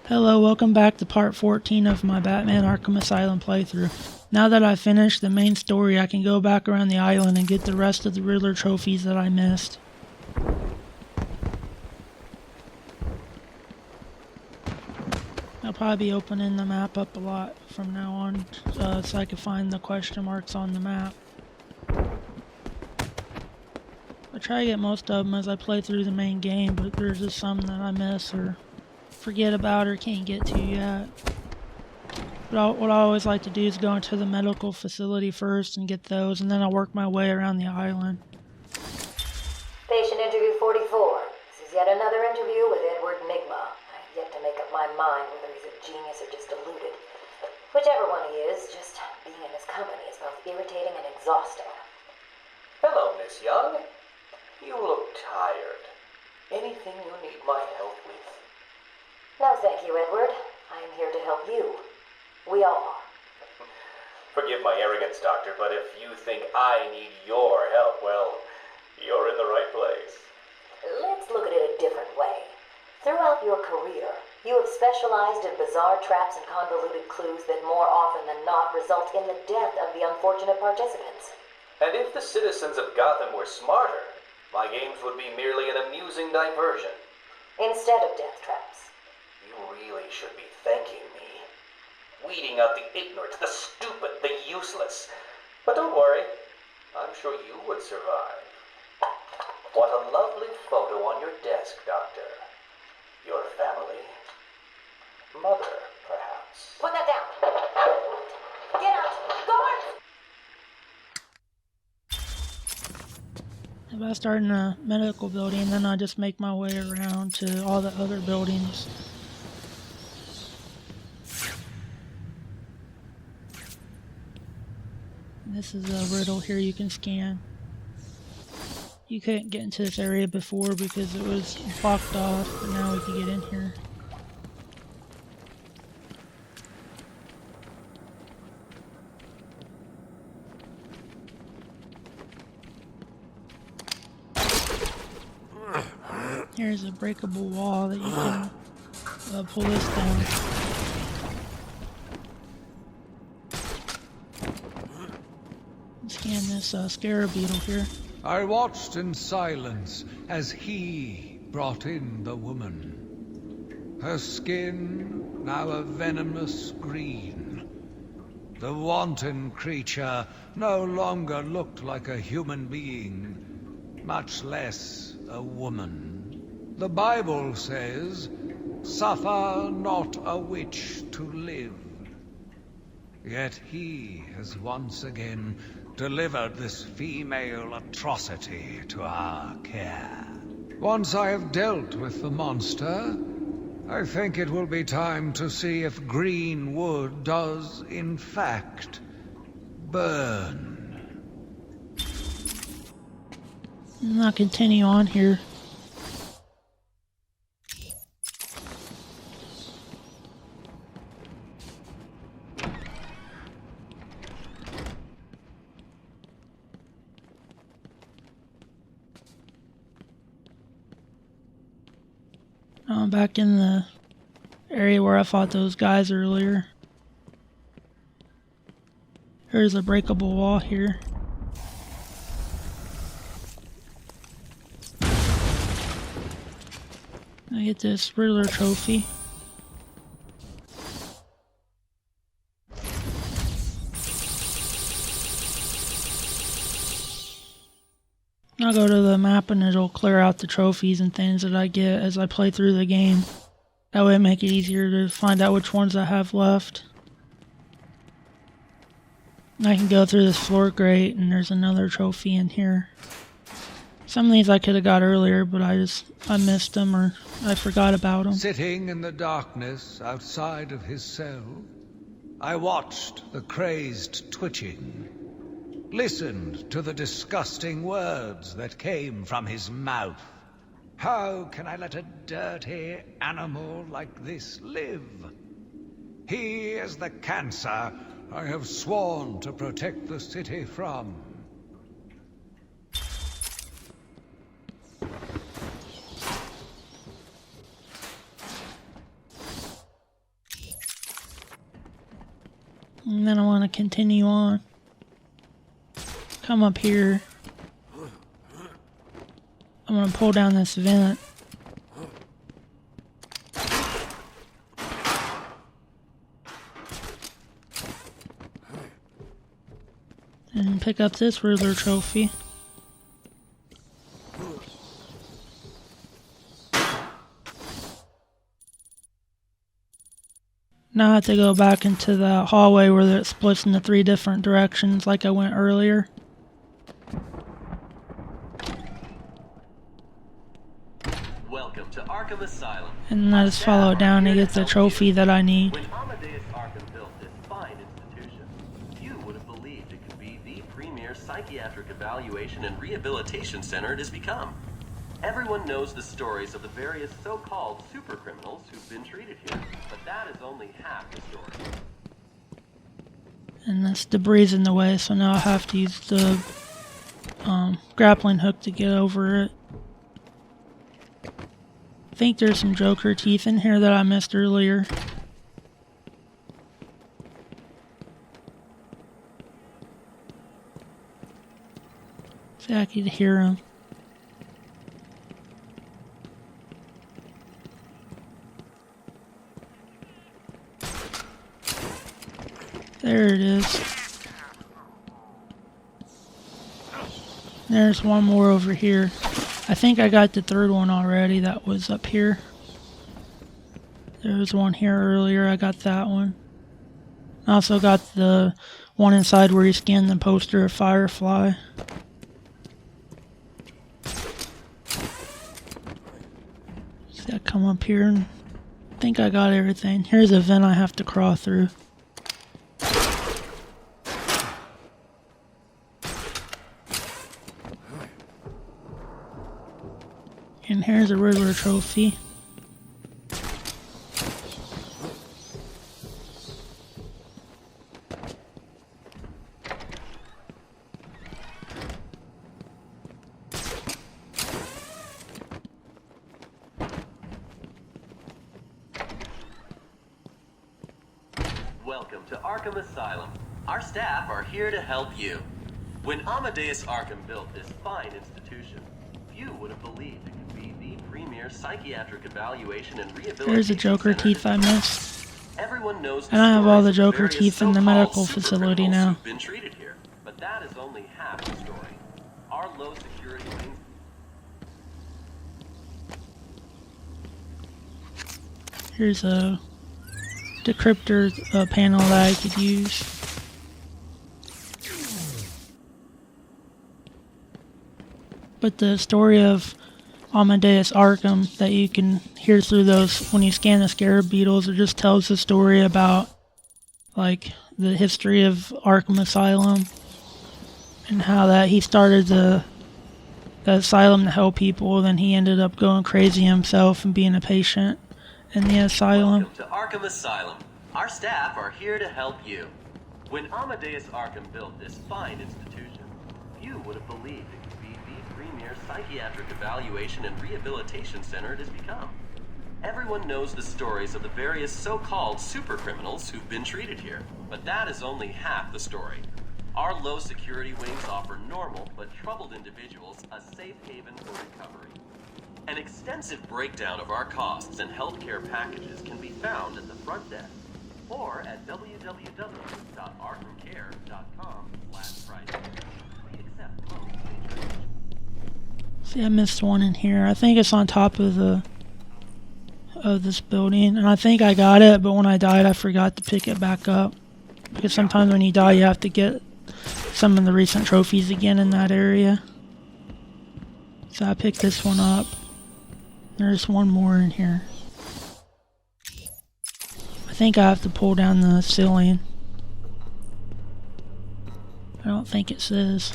Hello, welcome back to part 14 of my Batman Arkham Asylum playthrough. Now that I've finished the main story, I can go back around the island and get the rest of the Riddler trophies that I missed. I'll probably be opening the map up a lot from now on, so I can find the question marks on the map. I try to get most of them as I play through the main game, but there's just some that I miss or forget about or can't get to yet. But what I always like to do is go into the medical facility first and get those, and then I'll work my way around the island. Patient interview 44. This is yet another interview with Edward Nigma. I've yet to make up my mind whether he's a genius or just deluded. Whichever one he is, just being in his company is both irritating and exhausting. Hello, Miss Young. You look tired. Anything you need my help with? No, thank you, Edward. I am here to help you. We all are. Forgive my arrogance, Doctor, but if you think I need your help, well, you're in the right place. Let's look at it a different way. Throughout your career, you have specialized in bizarre traps and convoluted clues that more often than not result in the death of the unfortunate participants. And if the citizens of Gotham were smarter, my games would be merely an amusing diversion. Instead of death traps. You really should be thanking me. Weeding out the ignorant, the stupid, the useless. But don't worry, I'm sure you would survive. What a lovely photo on your desk, Doctor. Your family. Mother, perhaps. Put that down. Get out. Guards! If I start in a medical building, then I just make my way around to all the other buildings. This is a riddle here you can scan. You couldn't get into this area before because it was blocked off, but now we can get in here. Here's a breakable wall that you can pull this down. Scan this scarab beetle here. I watched in silence as he brought in the woman. Her skin now a venomous green. The wanton creature no longer looked like a human being, much less a woman. The Bible says, "Suffer not a witch to live." Yet he has once again delivered this female atrocity to our care. Once I have dealt with the monster, I think it will be time to see if green wood does, in fact, burn. And I'll continue on here. I'm back in the area where I fought those guys earlier. There's a breakable wall here. I get this Riddler trophy. I'll go to the map and it'll clear out the trophies and things that I get as I play through the game. That way it'll make it easier to find out which ones I have left. I can go through this floor grate and there's another trophy in here. Some of these I could have got earlier, but I missed them or I forgot about them. Sitting in the darkness outside of his cell, I watched the crazed twitching. Listened to the disgusting words that came from his mouth. How can I let a dirty animal like this live? He is the cancer I have sworn to protect the city from. And then I want to continue on. Come up here. I'm going to pull down this vent. And pick up this Riddler trophy. Now I have to go back into the hallway where it splits into 3 different directions like I went earlier. Welcome to Arkham Asylum. And then I just follow it down to get the trophy that I need. When Amadeus Arkham built this fine institution, few would have believed it could be the premier psychiatric evaluation and rehabilitation center it has become. Everyone knows the stories of the various so-called super criminals who've been treated here, but that is only half the story. And this debris in the way, so now I have to use the grappling hook to get over it. I think there's some Joker teeth in here that I missed earlier. See, I could hear them. There it is. There's one more over here. I think I got the 3rd one already that was up here. There was one here earlier, I got that one. I also got the one inside where you scan the poster of Firefly. See, I come up here and I think I got everything. Here's a vent I have to crawl through. And here's a Riddler trophy. Welcome to Arkham Asylum. Our staff are here to help you. When Amadeus Arkham built this fine institution, few would have believed it could be the premier psychiatric evaluation and rehabilitation. There's the Joker center teeth I missed. Everyone knows the And I have all the stories of Joker various teeth in the so-called medical super facility criminals now. who've been treated here, but that is only half the story. Our low security wings. Here's a decryptor panel that I could use. But the story of Amadeus Arkham that you can hear through those when you scan the scarab beetles, it just tells the story about like the history of Arkham Asylum and how that he started the asylum to help people, then he ended up going crazy himself and being a patient in the asylum. Welcome to Arkham Asylum. Our staff are here to help you. When Amadeus Arkham built this fine institution, few would have believed it could be the premier psychiatric evaluation and rehabilitation center it has become. Everyone knows the stories of the various so-called super criminals who've been treated here, but that is only half the story. Our low security wings offer normal but troubled individuals a safe haven for recovery. An extensive breakdown of our costs and healthcare packages can be found at the front desk or at www.arkhamcare.com/price. We accept most major. See, I missed one in here. I think it's on top of this building, and I think I got it, but when I died I forgot to pick it back up. Because sometimes when you die you have to get some of the recent trophies again in that area. So I picked this one up. There's one more in here. I think I have to pull down the ceiling. I don't think it says.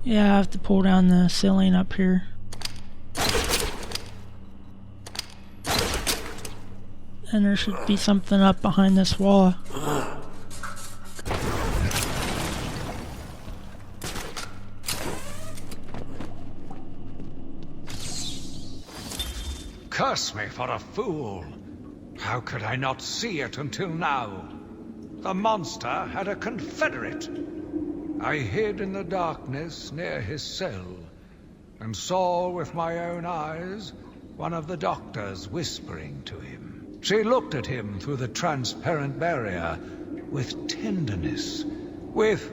Yeah, I have to pull down the ceiling up here. And there should be something up behind this wall. curse me for a fool. How could I not see it until now? The monster had a confederate. I hid in the darkness near his cell, and saw with my own eyes one of the doctors whispering to him. She looked at him through the transparent barrier with tenderness, with,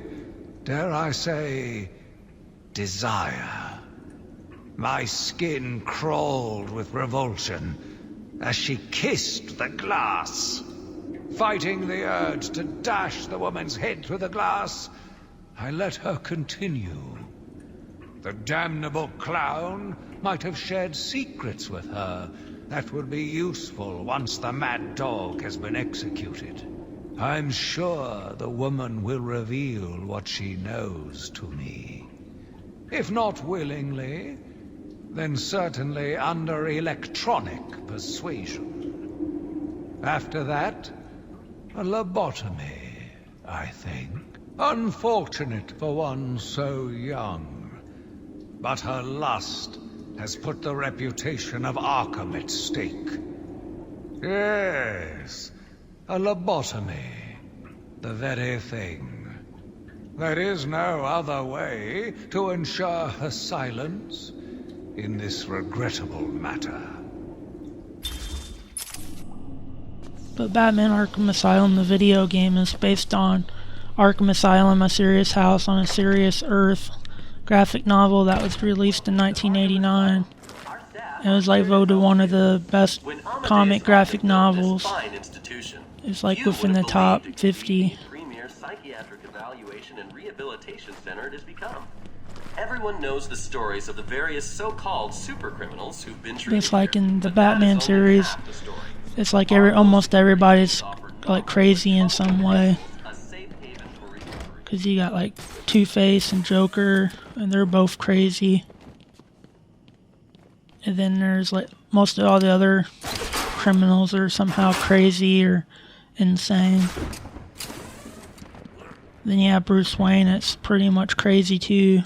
dare I say, desire. My skin crawled with revulsion as she kissed the glass. Fighting the urge to dash the woman's head through the glass, I let her continue. The damnable clown might have shared secrets with her that would be useful once the mad dog has been executed. I'm sure the woman will reveal what she knows to me. If not willingly, then certainly under electronic persuasion. After that, a lobotomy, I think. Unfortunate for one so young. But her lust has put the reputation of Arkham at stake. Yes, a lobotomy. The very thing. There is no other way to ensure her silence in this regrettable matter. But Batman Arkham Asylum, the video game, is based on Arkham Asylum, A Serious House on a Serious Earth graphic novel that was released in 1989. It was like voted one of the best comic graphic novels. It's like within the top 50. Premier psychiatric evaluation and rehabilitation center it has become. Everyone knows the stories of the various so-called super criminals who've been treated. It's like in the Batman series. It's like almost everybody's like crazy in some way. Cause you got like Two-Face and Joker, and they're both crazy. And then there's like most of all the other criminals are somehow crazy or insane. Then you have Bruce Wayne, that's pretty much crazy too.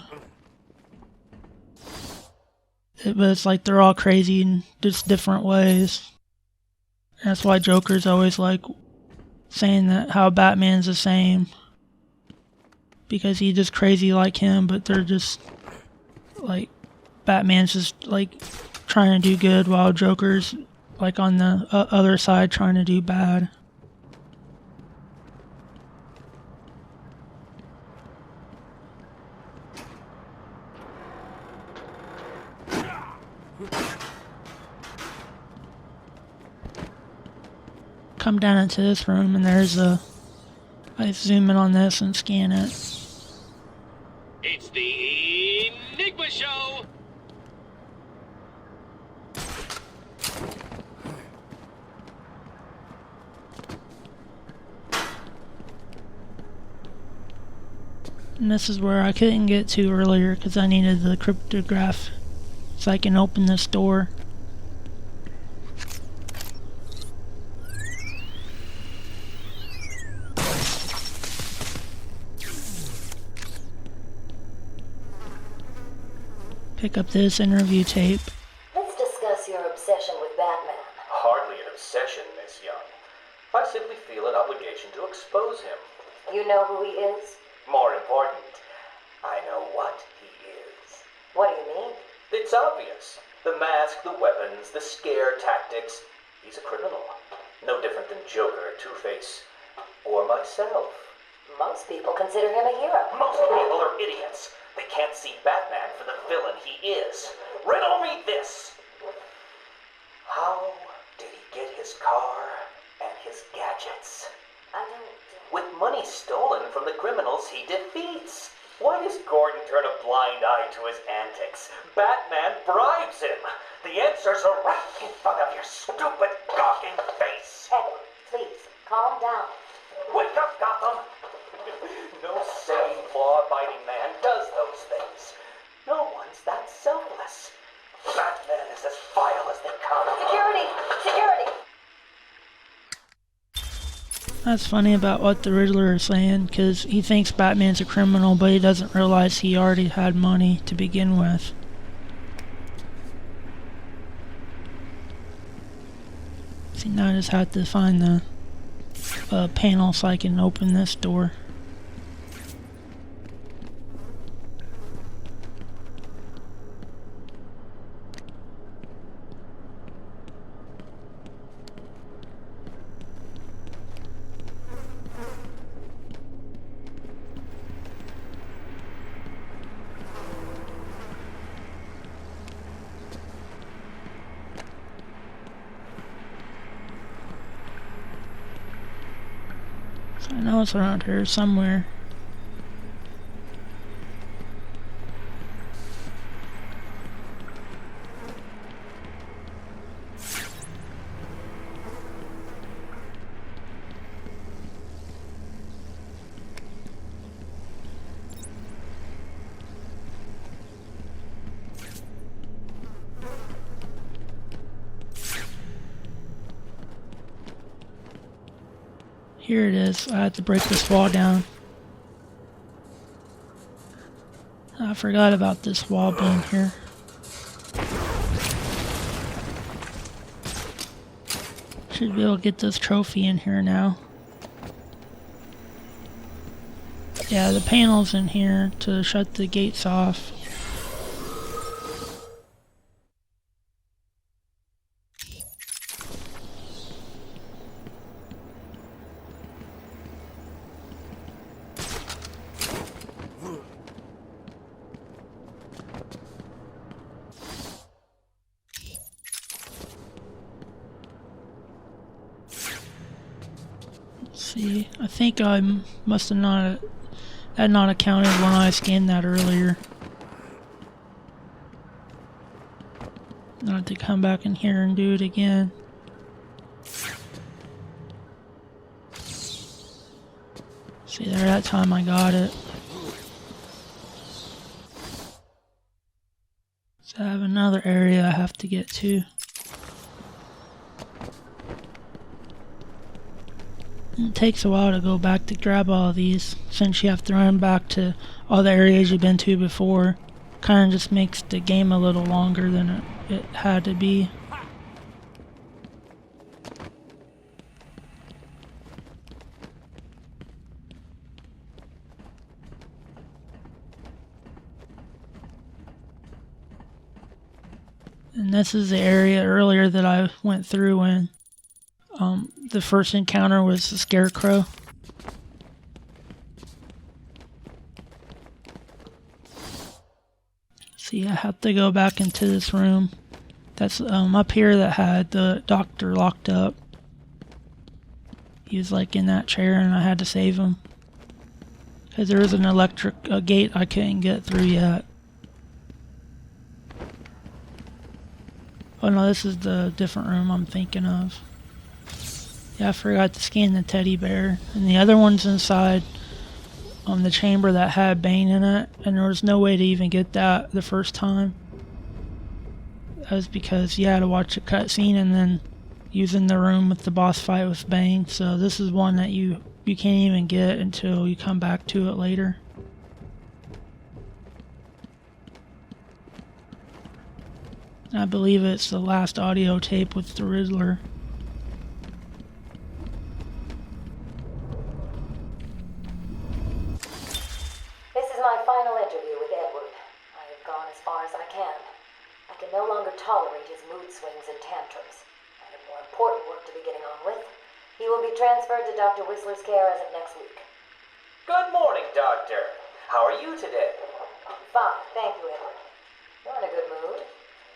But it's like they're all crazy in just different ways. That's why Joker's always like saying that how Batman's the same. Because he's just crazy like him, but they're just like Batman's just like trying to do good while Joker's like on the other side trying to do bad. Come down into this room and there's a... I zoom in on this and scan it. It's the Enigma Show! And this is where I couldn't get to earlier because I needed the cryptograph so I can open this door. Pick up this interview tape. Let's discuss your obsession with Batman. Hardly an obsession, Miss Young. I simply feel an obligation to expose him. You know who he is? More important, I know what he is. What do you mean? It's obvious. The mask, the weapons, the scare tactics. He's a criminal. No different than Joker, Two-Face, or myself. Most people consider him a hero. Most people are idiots. They can't see Batman for the villain he is. Riddle me this. How did he get his car and his gadgets? I don't... With money stolen from the criminals he defeats. Why does Gordon turn a blind eye to his antics? Batman bribes him. The answers are right in front of your stupid, gawking face. Edward, please, calm down. Wake up, Gotham! No sane, law-abiding man does those things. No one's that selfless. Batman is as vile as they come. Security! Security! That's funny about what the Riddler is saying, because he thinks Batman's a criminal, but he doesn't realize he already had money to begin with. See, now I just have to find the panel so I can open this door. I know it's around here somewhere. Here it is. I had to break this wall down. I forgot about this wall being here. Should be able to get this trophy in here now. Yeah, the panel's in here to shut the gates off. See, I think I must have not had not accounted when I scanned that earlier. I have to come back in here and do it again. See there, that time I got it. So I have another area I have to get to. It takes a while to go back to grab all of these, since you have to run back to all the areas you've been to before. Kind of just makes the game a little longer than it had to be. And this is the area earlier that I went through when the first encounter was the scarecrow. See, I have to go back into this room that's up here that had the doctor locked up. He was like in that chair and I had to save him. Because there was an electric gate I couldn't get through yet. Oh no, this is the different room I'm thinking of. Yeah, I forgot to scan the teddy bear. And the other one's inside the chamber that had Bane in it. And there was no way to even get that the first time. That was because you had to watch a cutscene and then using the room with the boss fight with Bane. So this is one that you can't even get until you come back to it later. I believe it's the last audio tape with the Riddler. This is my final interview with Edward. I have gone as far as I can. I can no longer tolerate his mood swings and tantrums. I have more important work to be getting on with. He will be transferred to Dr. Whistler's care as of next week. Good morning, Doctor. How are you today? Fine, thank you, Edward. You're in a good mood.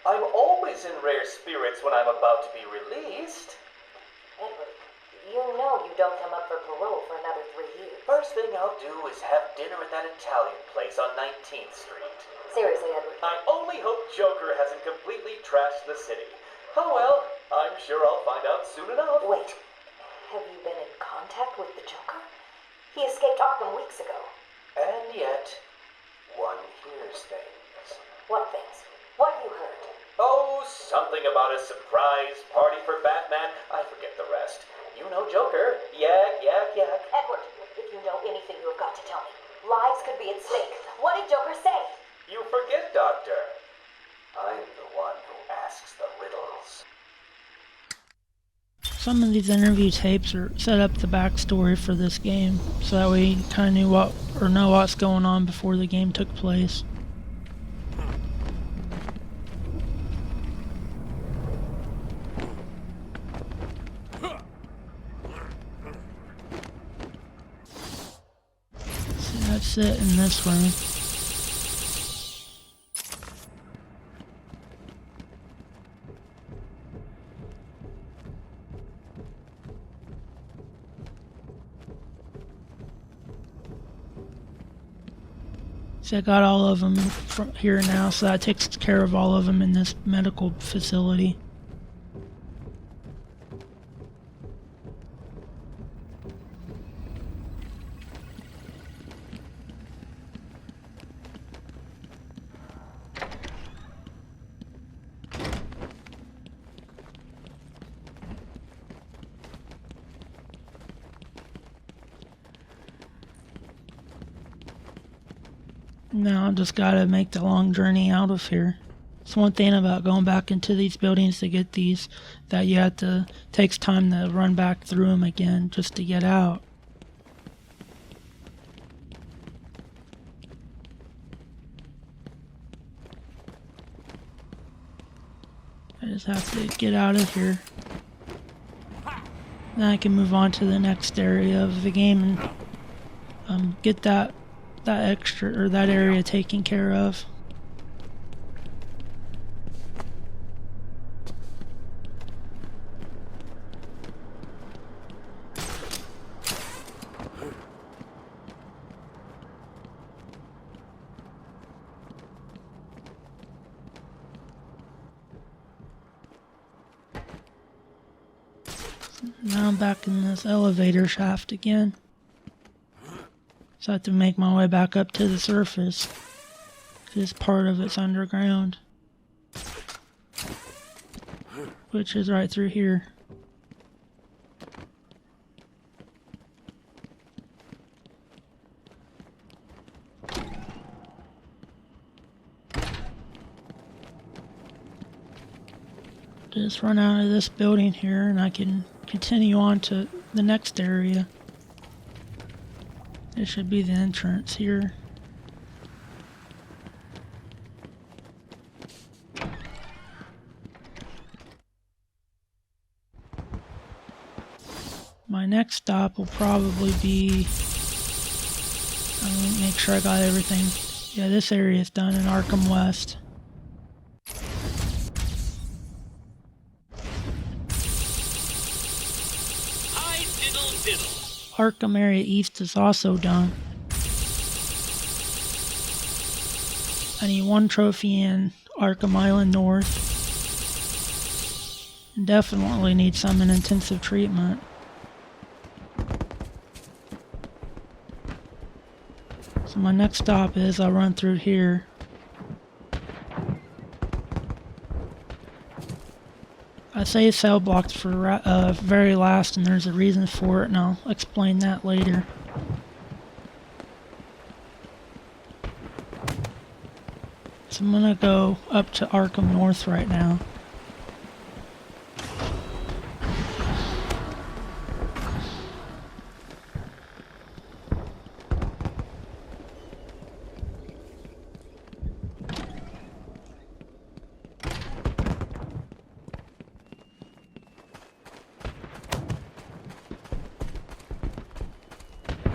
I'm always in rare spirits when I'm about to be released. Edward, you know you don't come up for parole for another 3 years. First thing I'll do is have dinner at that Italian place on 19th Street. Seriously, Edward. I only hope Joker hasn't completely trashed the city. Oh well, I'm sure I'll find out soon enough. Wait, have you been in contact with the Joker? He escaped Arkham weeks ago. And yet, one hears things. What things? What have you heard? Oh, something about a surprise party for Batman. I forget the rest. You know Joker. Yak, yak, yak. Edward, if you know anything, you have got to tell me. Lives could be at stake. What did Joker say? You forget, Doctor. I'm the one who asks the riddles. some of these interview tapes are set up the backstory for this game, so that way you kind of knew what or know what's going on before the game took place. So that's it in this room. So I got all of them from here now, so that takes care of all of them in this medical facility. Now I just gotta make the long journey out of here. It's one thing about going back into these buildings to get these, that you have to, takes time to run back through them again just to get out. I just have to get out of here. Then I can move on to the next area of the game and get that extra, or that area taken care of. Now I'm back in this elevator shaft again. So I have to make my way back up to the surface. This part of it's underground. Which is right through here. Just run out of this building here and I can continue on to the next area. This should be the entrance here. My next stop will probably be... Let me make sure I got everything. Yeah, this area is done in Arkham West. Hi, diddle diddle. Arkham area East is also done. I need one trophy in Arkham Island North. Definitely need some in intensive treatment. So my next stop is I'll run through here. I say cell blocked for very last, and there's a reason for it, and I'll explain that later. So I'm gonna go up to Arkham North right now.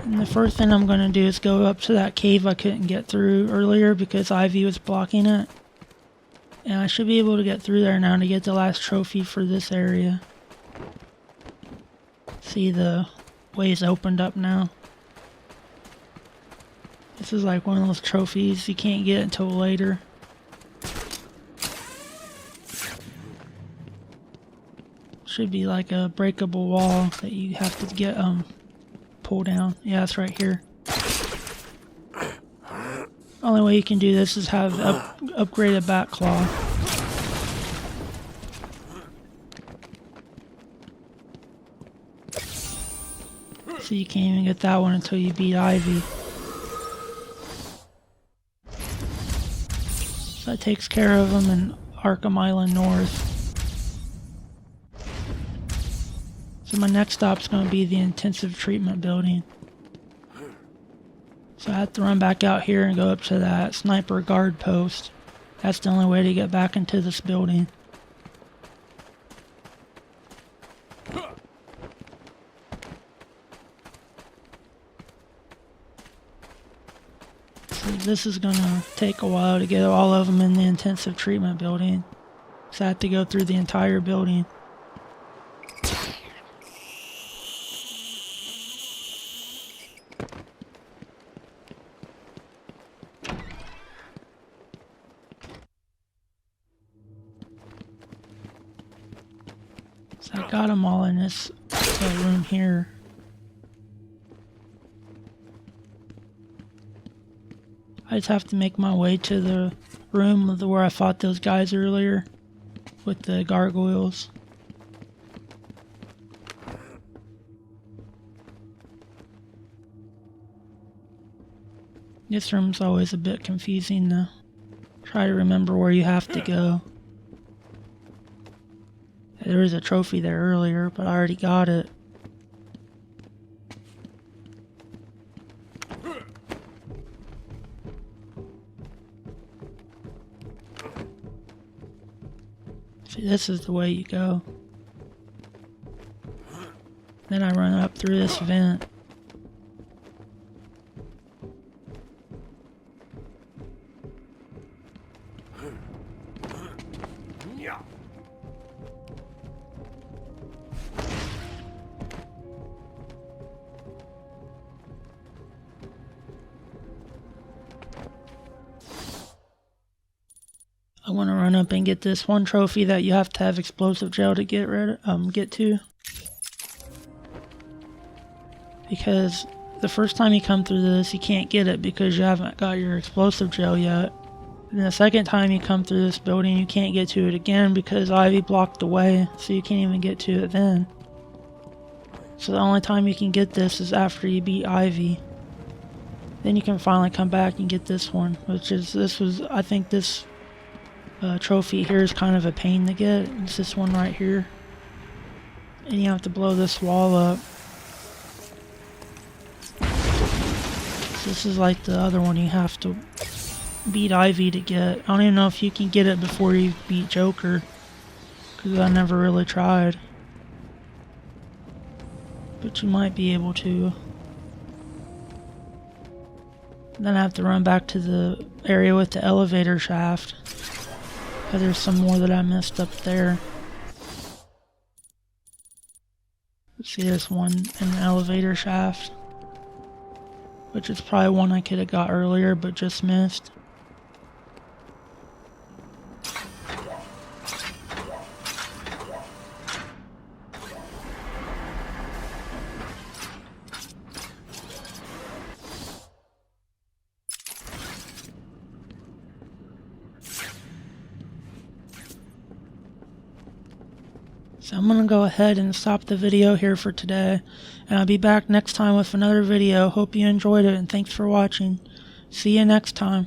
And the first thing I'm going to do is go up to that cave I couldn't get through earlier because Ivy was blocking it. And I should be able to get through there now to get the last trophy for this area. See, the way's opened up now. This is like one of those trophies you can't get until later. Should be like a breakable wall that you have to get pull down. Yeah, it's right here. Only way you can do this is have upgraded back claw. So you can't even get that one until you beat Ivy. So that takes care of them in Arkham Island North. my next stop's going to be the intensive treatment building. So I have to run back out here and go up to that sniper guard post. That's the only way to get back into this building. So this is going to take a while to get all of them in the intensive treatment building. So I have to go through the entire building. So I got them all in this room here. I just have to make my way to the room where I fought those guys earlier with the gargoyles. This room's always a bit confusing to try to remember where you have to go. There was a trophy there earlier, but I already got it. See, this is the way you go. Then I run up through this vent. I want to run up and get this one trophy that you have to have explosive gel to get to. Because the first time you come through this, you can't get it because you haven't got your explosive gel yet. And the second time you come through this building, you can't get to it again because Ivy blocked the way, so you can't even get to it then. So the only time you can get this is after you beat Ivy. Then you can finally come back and get this one, I think this trophy here is kind of a pain to get. It's this one right here. And you have to blow this wall up. So this is like the other one you have to beat Ivy to get. I don't even know if you can get it before you beat Joker, because I never really tried. But you might be able to. Then I have to run back to the area with the elevator shaft. There's some more that I missed up there. See, there's one in the elevator shaft, which is probably one I could have got earlier but just missed. So I'm going to go ahead and stop the video here for today, and I'll be back next time with another video. Hope you enjoyed it, and thanks for watching. See you next time.